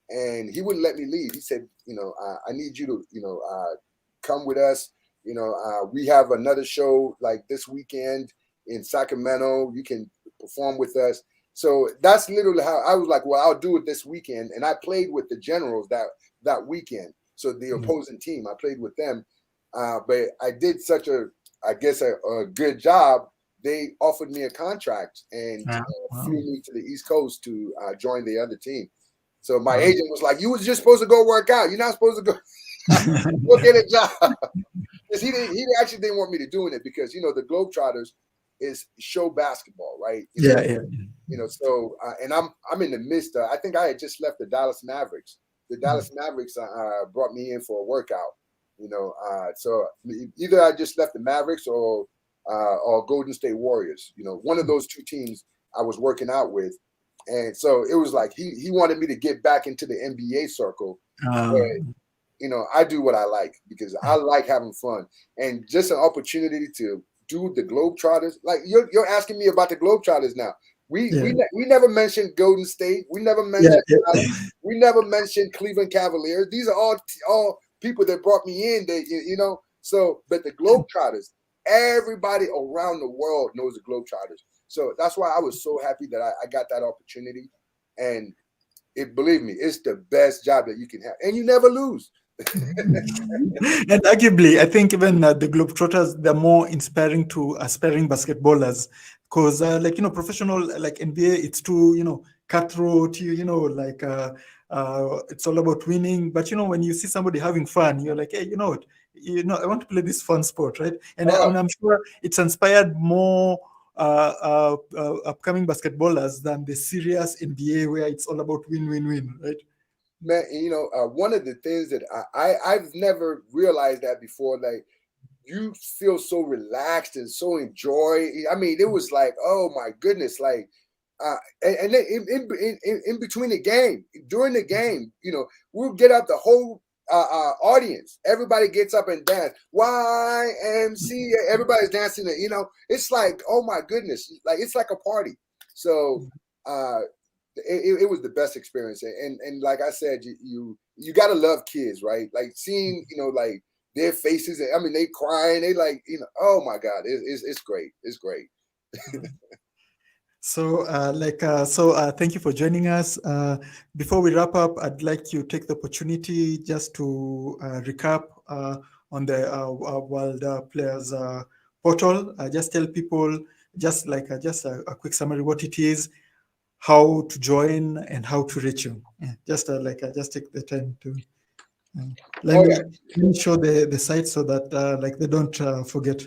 and he wouldn't let me leave. He said, I need you to, come with us. We have another show like this weekend in Sacramento. You can perform with us. So that's literally how I was like, well, I'll do it this weekend. And I played with the Generals that weekend. So the opposing team, I played with them. But I did such a good job. They offered me a contract and flew me to the East Coast to join the other team. So my agent was like, "You was just supposed to go work out. You're not supposed to go get a job." Because he actually didn't want me to do it because, the Globetrotters is show basketball, right? So and I'm in the midst of, I think I had just left the Dallas Mavericks. The Dallas Mavericks brought me in for a workout, so either I just left the Mavericks or Golden State Warriors, one of those two teams I was working out with. And so it was like he wanted me to get back into the NBA circle. But, I do what I like because I like having fun. And just an opportunity to do the Globetrotters. Like you're asking me about the Globetrotters now. We never mentioned Golden State. We never mentioned we never mentioned Cleveland Cavaliers. These are all people that brought me in. So, but the Globetrotters, everybody around the world knows the Globetrotters. So that's why I was so happy that I got that opportunity. And believe me, it's the best job that you can have. And you never lose. And arguably, I think even the Globetrotters, they're more inspiring to aspiring basketballers because, professional, like NBA, it's too, cutthroat, it's all about winning. But, when you see somebody having fun, you're like, hey, you know what? I want to play this fun sport, right? And I'm sure it's inspired more upcoming basketballers than the serious NBA where it's all about win, win, win, right? Man, one of the things that I've never realized that before, like you feel so relaxed and so enjoy. I mean, it was like, oh my goodness, like, and then in between the game, during the game, we'll get up the whole audience. Everybody gets up and dance. YMC, everybody's dancing. It's like, oh my goodness, like it's like a party. So. It was the best experience, and like I said, you gotta love kids, right? Like seeing like their faces, I mean they crying, they like oh my God, it's great, it's great. So thank you for joining us. Before we wrap up, I'd like to take the opportunity just to recap on the World Players portal. Just tell people just a quick summary what it is, how to join, and how to reach you. Yeah, just take the time to let me show the site so that they don't forget.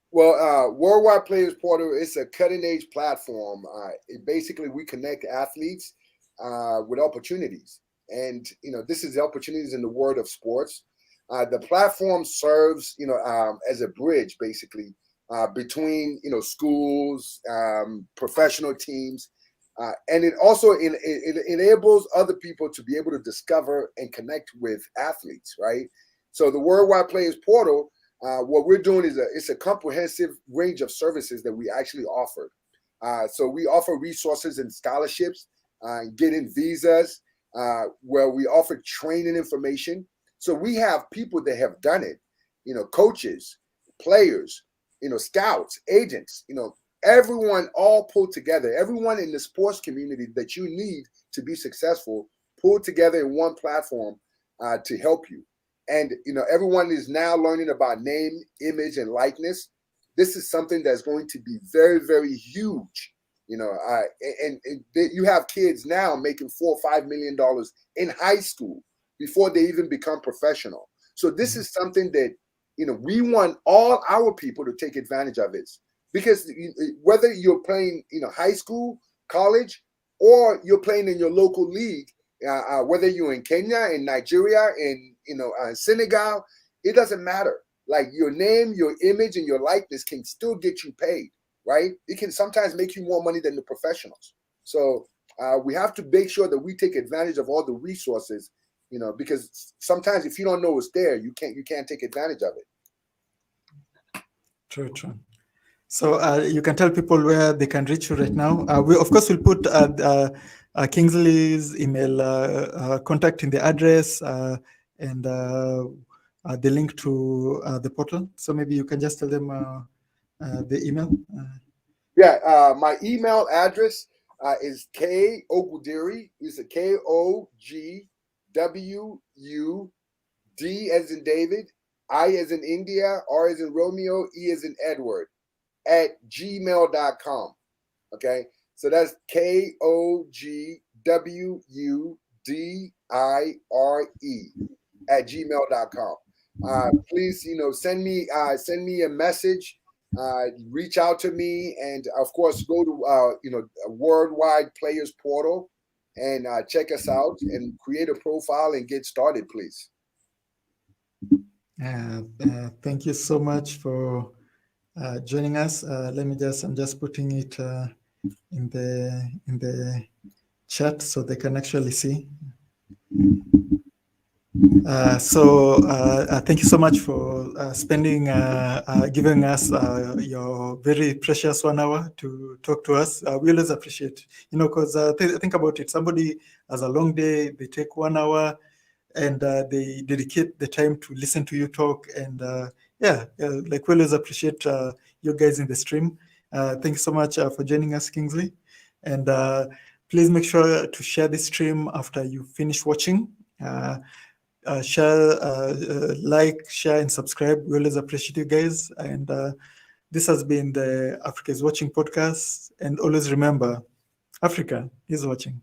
Well, Worldwide Players Portal is a cutting edge platform. Basically, we connect athletes with opportunities, and this is the opportunities in the world of sports. The platform serves as a bridge, basically. Between schools, professional teams, and it also it enables other people to be able to discover and connect with athletes, right? So the Worldwide Players Portal, what we're doing is it's a comprehensive range of services that we actually offer. So we offer resources and scholarships, getting visas, where we offer training information. So we have people that have done it, coaches, players, scouts, agents, everyone all pulled together, everyone in the sports community that you need to be successful, pulled together in one platform to help you. And, everyone is now learning about name, image, and likeness. This is something that's going to be very, very huge, and you have kids now making $4 or $5 million in high school before they even become professional. So this is something that we want all our people to take advantage of it, because whether you're playing, high school, college, or you're playing in your local league, whether you're in Kenya, in Nigeria, in Senegal, it doesn't matter. Like your name, your image, and your likeness can still get you paid, right? It can sometimes make you more money than the professionals. So we have to make sure that we take advantage of all the resources, because sometimes if you don't know it's there, you can't take advantage of it. True. So you can tell people where they can reach you right now. We of course will put Kingsley's email contact in the address and the link to the portal. So maybe you can just tell them the email. My email address is K Ogwudire. It's a KOGWUD as in David, I as in India, R as in Romeo, E as in Edward, at gmail.com. Okay, so that's KOGWUDIRE at gmail.com. Please, send me a message. Reach out to me, and of course go to Worldwide Players Portal and check us out and create a profile and get started, please. Thank you so much for joining us. I'm just putting it in the chat so they can actually see. Thank you so much for giving us your very precious 1 hour to talk to us. We always appreciate, because think about it. Somebody has a long day, they take 1 hour and they dedicate the time to listen to you talk, and like we always appreciate you guys in the stream. Thank you so much for joining us, Kingsley. And please make sure to share this stream after you finish watching. Share, like, share, and subscribe. We always appreciate you guys. And this has been the Africa is Watching podcast. And always remember, Africa is watching.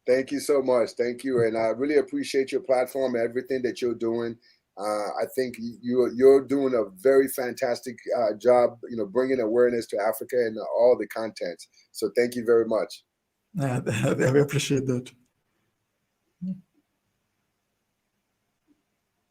Thank you so much. Thank you. And I really appreciate your platform, everything that you're doing. I think you're doing a very fantastic job, bringing awareness to Africa and all the content. So thank you very much. I appreciate that.